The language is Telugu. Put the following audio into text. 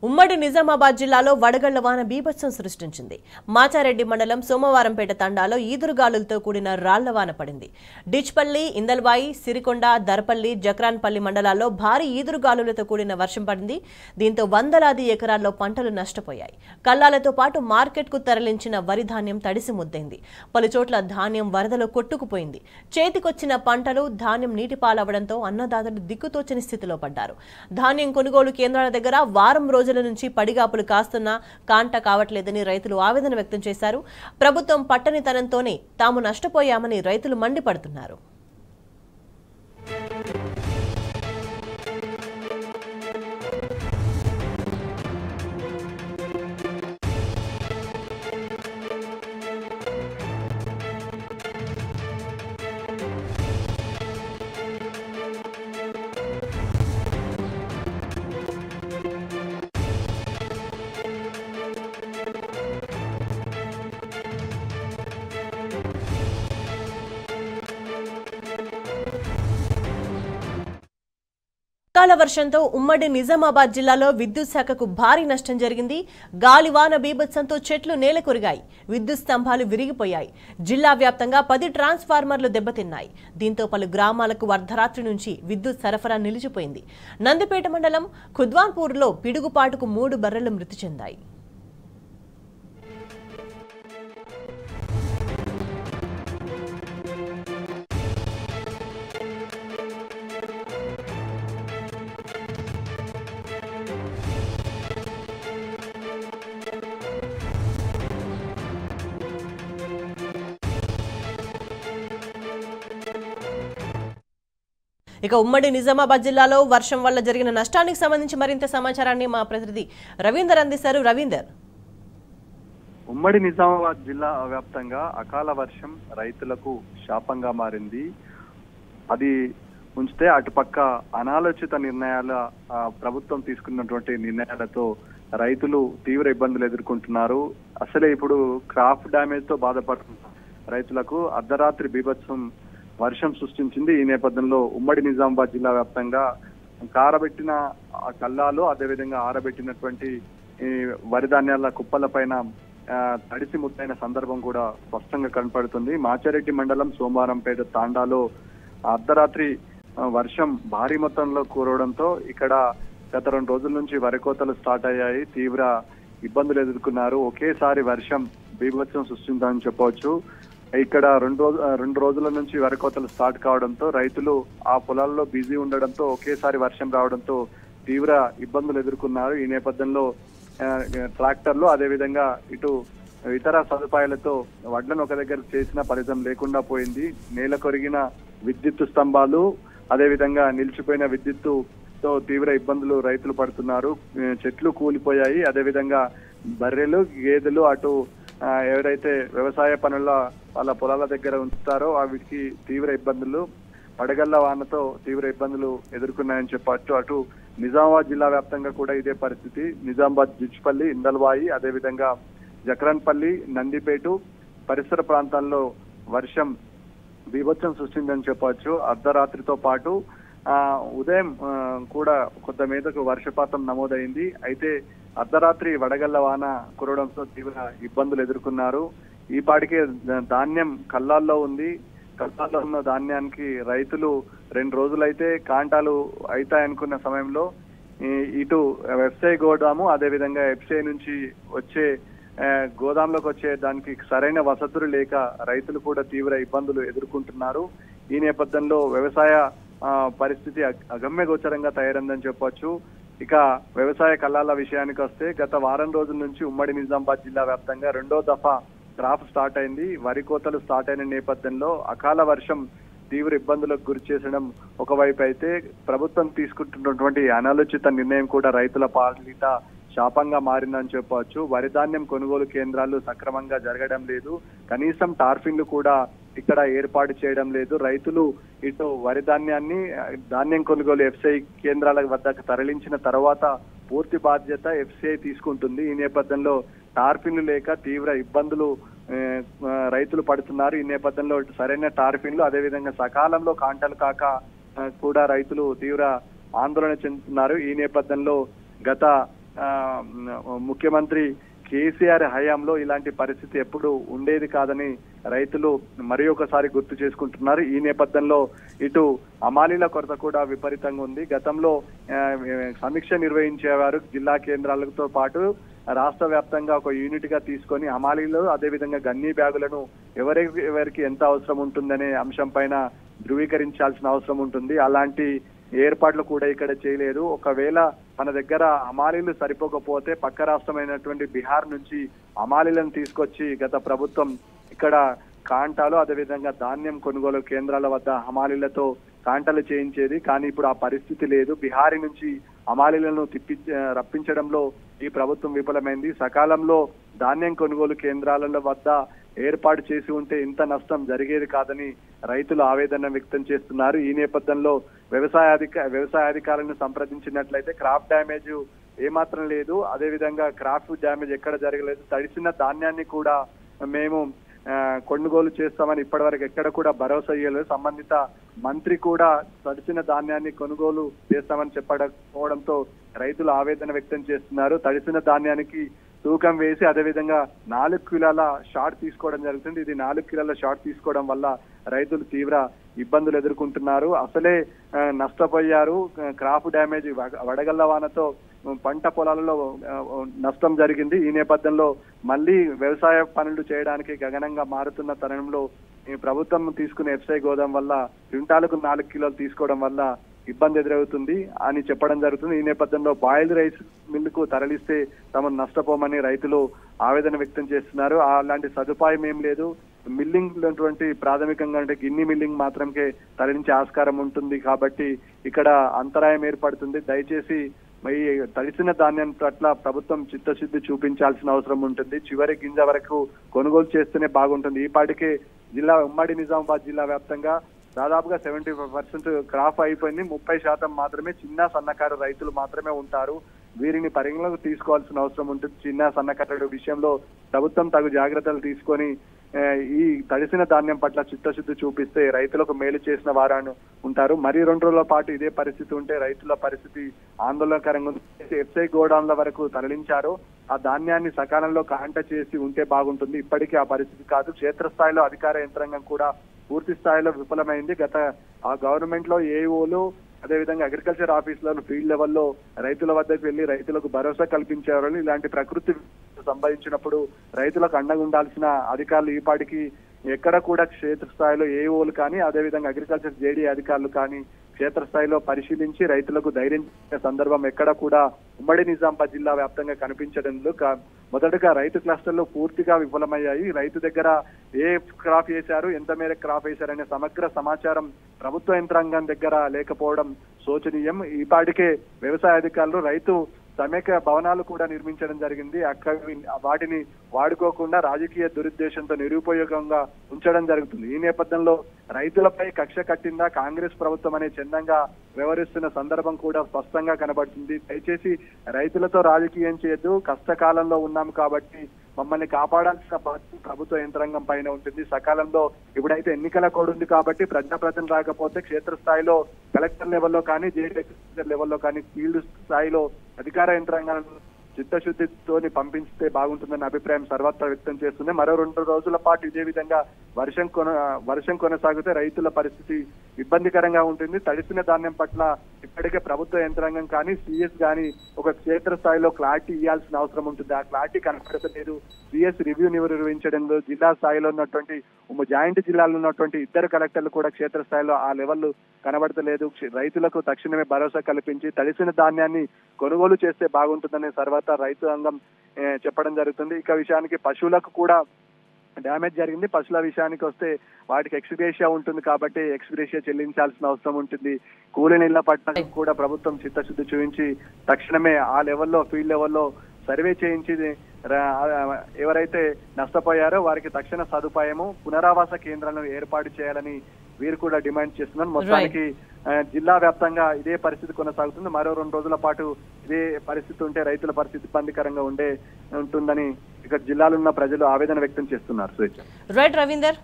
ఉమ్మడి నిజామాబాద్ జిల్లాలో వడగళ్ల వాన బీభత్సం సృష్టించింది. మాచారెడ్డి మండలం సోమవారంపేట తండాలో ఈదురుగాలులతో కూడిన రాళ్ల వాన పడింది. డిచ్పల్లి, ఇందల్వాయి, సిరికొండ, దర్పల్లి, జక్రాన్పల్లి మండలాల్లో భారీ ఈదురుగాలులతో కూడిన వర్షం పడింది. దీంతో వందలాది ఎకరాల్లో పంటలు నష్టపోయాయి. కల్లాలతో పాటు మార్కెట్కు తరలించిన వరి ధాన్యం తడిసి ముద్దైంది. పలుచోట్ల ధాన్యం వరదలో కొట్టుకుపోయింది. చేతికొచ్చిన పంటలు, ధాన్యం నీటిపాలవడంతో అన్నదాతలు దిక్కుతోచని స్థితిలో పడ్డారు. ధాన్యం కొనుగోలు కేంద్రాల దగ్గర వారం రోజుల నుంచి పడిగాపులు కాస్తున్నా కాంట కావట్లేదని రైతులు ఆవేదన వ్యక్తం చేశారు. ప్రభుత్వం పట్టనితనంతోనే తాము నష్టపోయామని రైతులు మండిపడుతున్నారు. అకాల వర్షంతో ఉమ్మడి నిజామాబాద్ జిల్లాలో విద్యుత్ శాఖకు భారీ నష్టం జరిగింది. గాలివాన బీభత్సంతో చెట్లు నేలకొరిగాయి. విద్యుత్ స్తంభాలు విరిగిపోయాయి. జిల్లా వ్యాప్తంగా 10 ట్రాన్స్ఫార్మర్లు దెబ్బతిన్నాయి. దీంతో పలు గ్రామాలకు అర్ధరాత్రి నుంచి విద్యుత్ సరఫరా నిలిచిపోయింది. నందిపేట మండలం ఖుద్వాన్పూర్లో పిడుగుపాటుకు 3 బర్రెలు మృతి చెందాయి. ఇక ఉమ్మడి నిజామాబాద్ జిల్లాలో వర్షం వల్ల జరిగిన నష్టానికి సంబంధించి మరింత సమాచారాన్ని మా ప్రతినిధి రవీందర్ అందిస్తారు. రవీందర్, ఉమ్మడి నిజామాబాద్ జిల్లా వ్యాప్తంగా అకాల వర్షం రైతులకు శాపంగా మారింది. అది ఉంచితే అటుపక్క అనాలోచిత నిర్ణయాల ప్రభుత్వం తీసుకున్నటువంటి నిర్ణయాలతో రైతులు తీవ్ర ఇబ్బందులు ఎదుర్కొంటున్నారు. అసలే ఇప్పుడు క్రాప్ డ్యామేజ్ తో బాధపడుతున్న రైతులకు అర్ధరాత్రి బీభత్సం వర్షం సృష్టించింది. ఈ నేపథ్యంలో ఉమ్మడి నిజామాబాద్ జిల్లా వ్యాప్తంగా కారబెట్టిన కల్లాలు, అదేవిధంగా ఆరబెట్టినటువంటి వరి ధాన్యాల కుప్పల పైన తడిసి ముద్దైన సందర్భం కూడా స్పష్టంగా కనపడుతుంది. మాచారెడ్డి మండలం సోమవారంపేట తాండాలో అర్ధరాత్రి వర్షం భారీ మొత్తంలో కురవడంతో ఇక్కడ గత 2 రోజుల నుంచి వరి కోతలు స్టార్ట్ అయ్యాయి. తీవ్ర ఇబ్బందులు ఎదుర్కొన్నారు. ఒకేసారి వర్షం బీభత్సం సృష్టించాలని చెప్పవచ్చు. ఇక్కడ 2 రోజుల నుంచి వరి కోతలు స్టార్ట్ కావడంతో రైతులు ఆ పొలాల్లో బిజీ ఉండడంతో ఒకేసారి వర్షం రావడంతో తీవ్ర ఇబ్బందులు ఎదుర్కొన్నారు. ఈ నేపథ్యంలో ట్రాక్టర్లు, అదేవిధంగా ఇటు ఇతర సదుపాయాలతో వడ్లను ఒక దగ్గర చేసిన ఫలితం లేకుండా పోయింది. నేల కొరిగిన విద్యుత్ స్తంభాలు, అదేవిధంగా నిలిచిపోయిన విద్యుత్తుతో తీవ్ర ఇబ్బందులు రైతులు పడుతున్నారు. చెట్లు కూలిపోయాయి. అదేవిధంగా బర్రెలు, గేదెలు అటు ఎవరైతే వ్యవసాయ పనుల వాళ్ళ పొలాల దగ్గర ఉంచుతారో వీటికి తీవ్ర ఇబ్బందులు, వడగళ్ల వానతో తీవ్ర ఇబ్బందులు ఎదుర్కొన్నాయని చెప్పచ్చు. అటు నిజామాబాద్ జిల్లా వ్యాప్తంగా కూడా ఇదే పరిస్థితి. నిజామాబాద్, డిచ్పల్లి, ఇందల్వాయి, అదేవిధంగా జక్రాన్పల్లి, నందిపేట పరిసర ప్రాంతాల్లో వర్షం బీభత్సం సృష్టిందని చెప్పవచ్చు. అర్ధరాత్రితో పాటు ఉదయం కూడా కొంత మేరకు వర్షపాతం నమోదైంది. అయితే అర్ధరాత్రి వడగళ్ల వాన కురవడంతో తీవ్ర ఇబ్బందులు ఎదుర్కొన్నారు. ఈ పాటికే ధాన్యం కల్లాల్లో ఉంది. కల్లాల్లో ఉన్న ధాన్యానికి రైతులు 2 రోజులైతే కాంటాలు అవుతాయనుకున్న సమయంలో ఇటు ఎఫ్సిఐ గోదాము, అదేవిధంగా ఎఫ్సిఐ నుంచి వచ్చే గోదాంలోకి వచ్చే దానికి సరైన వసతులు లేక రైతులు కూడా తీవ్ర ఇబ్బందులు ఎదుర్కొంటున్నారు. ఈ నేపథ్యంలో వ్యవసాయ పరిస్థితి అగమ్య గోచరంగా తయారైందని చెప్పొచ్చు. ఇక వ్యవసాయ కల్లాల విషయానికి వస్తే గత వారం రోజుల నుంచి ఉమ్మడి నిజామాబాద్ జిల్లా వ్యాప్తంగా 2వ దఫా క్రాప్ స్టార్ట్ అయింది. వరి కోతలు స్టార్ట్ అయిన నేపథ్యంలో అకాల వర్షం తీవ్ర ఇబ్బందులకు గురి చేసడం ఒకవైపు అయితే, ప్రభుత్వం తీసుకుంటున్నటువంటి అనాలోచిత నిర్ణయం కూడా రైతుల పాలిట శాపంగా మారిందని చెప్పవచ్చు. వరి ధాన్యం కొనుగోలు కేంద్రాలు సక్రమంగా జరగడం లేదు. కనీసం టార్ఫిన్లు కూడా ఇక్కడ ఏర్పాటు చేయడం లేదు. రైతులు ఇటు వరి ధాన్యాన్ని ధాన్యం కొనుగోలు ఎఫ్సిఐ కేంద్రాల వద్దకు తరలించిన తర్వాత పూర్తి బాధ్యత ఎఫ్సిఐ తీసుకుంటుంది. ఈ నేపథ్యంలో టార్ఫిన్లు లేక తీవ్ర ఇబ్బందులు రైతులు పడుతున్నారు. ఈ నేపథ్యంలో సరైన టార్ఫిన్లు, అదేవిధంగా సకాలంలో కాంటలు కాక కూడా రైతులు తీవ్ర ఆందోళన చెందుతున్నారు. ఈ నేపథ్యంలో గత ముఖ్యమంత్రి కేసీఆర్ హయాంలో ఇలాంటి పరిస్థితి ఎప్పుడు ఉండేది కాదని రైతులు మరి ఒకసారి గుర్తు చేసుకుంటున్నారు. ఈ నేపథ్యంలో ఇటు హమాలీల కొరత కూడా విపరీతంగా ఉంది. గతంలో సమీక్ష నిర్వహించేవారు జిల్లా కేంద్రాలతో పాటు రాష్ట్ర వ్యాప్తంగా ఒక యూనిట్ గా తీసుకొని హమాలీలు అదేవిధంగా గన్నీ బ్యాగులను ఎవరికి ఎంత అవసరం ఉంటుందనే అంశం పైన ధృవీకరించాల్సిన అవసరం ఉంటుంది. అలాంటి ఏర్పాట్లు కూడా ఇక్కడ చేయలేదు. ఒకవేళ మన దగ్గర హమాలీలు సరిపోకపోతే పక్క రాష్ట్రమైనటువంటి బీహార్ నుంచి హమాలీలను తీసుకొచ్చి గత ప్రభుత్వం ఇక్కడ కాంటాలు అదేవిధంగా ధాన్యం కొనుగోలు కేంద్రాల వద్ద హమాలీలతో కాంటలు చేయించేది. కానీ ఇప్పుడు ఆ పరిస్థితి లేదు. బీహారీ నుంచి హమాలీలను రప్పించడంలో ఈ ప్రభుత్వం విఫలమైంది. సకాలంలో ధాన్యం కొనుగోలు కేంద్రాల వద్ద ఏర్పాటు చేసి ఉంటే ఇంత నష్టం జరిగేది కాదని రైతులు ఆవేదన వ్యక్తం చేస్తున్నారు. ఈ నేపథ్యంలో వ్యవసాయ అధికారులను సంప్రదించినట్లయితే క్రాప్ డ్యామేజ్ ఏమాత్రం లేదు, అదేవిధంగా క్రాప్ డ్యామేజ్ ఎక్కడ జరగలేదు, తడిసిన ధాన్యాన్ని కూడా మేము కొనుగోలు చేస్తామని ఇప్పటివరకు ఎక్కడ కూడా భరోసా ఇవ్వలేదు. సంబంధిత మంత్రి కూడా తడిసిన ధాన్యాన్ని కొనుగోలు చేస్తామని చెప్పకపోవడంతో రైతులు ఆవేదన వ్యక్తం చేస్తున్నారు. తడిసిన ధాన్యానికి తూకం వేసి అదేవిధంగా 4 కిలోల షార్ట్ తీసుకోవడం జరుగుతుంది. ఇది 4 కిలోల షార్ట్ తీసుకోవడం వల్ల రైతులు తీవ్ర ఇబ్బందులు ఎదుర్కొంటున్నారు. అసలే నష్టపోయారు. క్రాప్ డ్యామేజ్ వడగళ్ల వానతో పంట పొలాలలో నష్టం జరిగింది. ఈ నేపథ్యంలో మళ్ళీ వ్యవసాయ పనులు చేయడానికి గగనంగా మారుతున్న తరుణంలో ఈ ప్రభుత్వం తీసుకునే ఎఫ్ఐ గోదాం వల్ల క్వింటాలకు 4 కిలోలు తీసుకోవడం వల్ల ఇబ్బంది ఎదురవుతుంది అని చెప్పడం జరుగుతుంది. ఈ నేపథ్యంలో బాయిల్డ్ రైస్ మిల్లుకు తరలిస్తే తమను నష్టపోమని రైతులు ఆవేదన వ్యక్తం చేస్తున్నారు. అలాంటి సదుపాయం ఏం లేదు. మిల్లింగ్ ప్రాథమికంగా అంటే గిన్ని మిల్లింగ్ మాత్రమే తరలించే ఆస్కారం ఉంటుంది కాబట్టి ఇక్కడ అంతరాయం ఏర్పడుతుంది. దయచేసి ఈ తడిసిన ధాన్యం పట్ల ప్రభుత్వం చిత్తశుద్ధి చూపించాల్సిన అవసరం ఉంటుంది. చివరి గింజ వరకు కొనుగోలు చేస్తేనే బాగుంటుంది. ఈ పాటికే ఉమ్మడి నిజామాబాద్ జిల్లా వ్యాప్తంగా దాదాపుగా 75% క్రాప్ అయిపోయింది. 30% మాత్రమే చిన్న సన్నకారు రైతులు మాత్రమే ఉంటారు. వీరిని పరిగణలోకి తీసుకోవాల్సిన అవసరం ఉంటుంది. చిన్న సన్నకారు విషయంలో ప్రభుత్వం తగు జాగ్రత్తలు తీసుకొని ఈ తడిసిన ధాన్యం పట్ల చిత్తశుద్ధి చూపిస్తే రైతులకు మేలు చేసిన వారు ఉంటారు. మరి 2 రోజుల పాటు ఇదే పరిస్థితి ఉంటే రైతుల పరిస్థితి ఆందోళనకరంగా ఉంది. ఎఫ్ఐ గోడౌన్ల వరకు తరలించారు. ఆ ధాన్యాన్ని సకాలంలో కాంట చేసి ఉంటే బాగుంటుంది. ఇప్పటికీ ఆ పరిస్థితి కాదు. క్షేత్రస్థాయిలో అధికార యంత్రాంగం కూడా పూర్తి స్థాయిలో విఫలమైంది. ఆ గవర్నమెంట్ లో ఏఓలు అదేవిధంగా అగ్రికల్చర్ ఆఫీసులను ఫీల్డ్ లెవెల్లో రైతుల వద్దకు వెళ్లి రైతులకు భరోసా కల్పించేవారు. ఇలాంటి ప్రకృతి సంభవించినప్పుడు రైతులకు అండగా ఉండాల్సిన అధికారులు ఈ పాటికి ఎక్కడ కూడా క్షేత్రస్థాయిలో ఏఓలు కానీ అదేవిధంగా అగ్రికల్చర్ జేడీ అధికారులు కానీ క్షేత్రస్థాయిలో పరిశీలించి రైతులకు ధైర్యం ఇచ్చే సందర్భం ఎక్కడ కూడా ఉమ్మడి నిజామాబాద్ జిల్లా వ్యాప్తంగా కనిపించడంలో మొదటగా రైతు క్లస్టర్లు పూర్తిగా విఫలమయ్యాయి. రైతు దగ్గర ఏ క్రాప్ వేశారు, ఎంత మేర క్రాప్ వేశారనే సమగ్ర సమాచారం ప్రభుత్వ యంత్రాంగం దగ్గర లేకపోవడం శోచనీయం. ఈ పాటికే వ్యవసాయ అధికారులు రైతు సమైక్య భవనాలు కూడా నిర్మించడం జరిగింది. వాటిని వాడుకోకుండా రాజకీయ దురుద్దేశంతో నిరుపయోగంగా ఉంచడం జరుగుతుంది. ఈ నేపథ్యంలో రైతులపై కక్ష కట్టిందా కాంగ్రెస్ ప్రభుత్వం అనే చందంగా వ్యవహరిస్తున్న సందర్భం కూడా స్పష్టంగా కనబడుతుంది. దయచేసి రైతులతో రాజకీయం చేయొద్దు. కష్టకాలంలో ఉన్నాం కాబట్టి మమ్మల్ని కాపాడాల్సిన బాధ్యత ప్రభుత్వ యంత్రాంగం పైన ఉంటుంది. సకాలంలో ఇప్పుడైతే ఎన్నికల కోడ్ ఉంది కాబట్టి ప్రజాప్రతినిధులు రాకపోతే క్షేత్రస్థాయిలో కలెక్టర్ లెవెల్లో కానీ జేడీ లెవెల్లో కానీ ఫీల్డ్ స్థాయిలో అధికార యంత్రాంగాలను చిత్తశుద్ధితోని పంపిస్తే బాగుంటుందన్న అభిప్రాయం సర్వత్రా వ్యక్తం చేస్తుంది. మరో 2 రోజుల పాటు ఇదే విధంగా వర్షం కొనసాగితే రైతుల పరిస్థితి ఇబ్బందికరంగా ఉంటుంది. తడిసిన ధాన్యం పట్ల ఇప్పటికే ప్రభుత్వ యంత్రాంగం కానీ సిఎస్ కానీ ఒక క్షేత్ర స్థాయిలో క్లారిటీ ఇవ్వాల్సిన అవసరం ఉంటుంది. ఆ క్లారిటీ కనపడతలేదు. సిఎస్ రివ్యూ నిర్వహించడంలో జిల్లా స్థాయిలో ఉన్నటువంటి జాయింట్ జిల్లాలో ఉన్నటువంటి 2 కలెక్టర్లు కూడా క్షేత్ర స్థాయిలో ఆ లెవెల్ కనబడతలేదు. రైతులకు తక్షణమే భరోసా కల్పించి తడిసిన ధాన్యాన్ని కొనుగోలు చేస్తే బాగుంటుందనే సర్వత్రా రైతు అంగం చెప్పడం జరుగుతుంది. ఇక విషయానికి పశువులకు కూడా డ్యామేజ్ జరిగింది. పశువుల విషయానికి వస్తే వాటికి ఎక్స్గ్రేషియా ఉంటుంది కాబట్టి ఎక్స్గ్రేషియా చెల్లించాల్సిన అవసరం ఉంటుంది. కూలి నీళ్ల పట్ల కూడా ప్రభుత్వం చిత్తశుద్ధి చూపించి తక్షణమే ఆ లెవెల్లో ఫీల్డ్ లెవెల్లో సర్వే చేయించి ఎవరైతే నష్టపోయారో వారికి తక్షణ సదుపాయము పునరావాస కేంద్రాలను ఏర్పాటు చేయాలని వీరు కూడా డిమాండ్ చేస్తున్నారు. మొత్తానికి జిల్లా వ్యాప్తంగా ఇదే పరిస్థితి కొనసాగుతుంది. మరో 2 రోజుల పాటు ఇదే పరిస్థితి ఉంటే రైతుల పరిస్థితి ఇబ్బందికరంగా ఉంటుందని ఇక్కడ జిల్లాలో ఉన్న ప్రజలు ఆవేదన వ్యక్తం చేస్తున్నారు. రైట్ రవీందర్.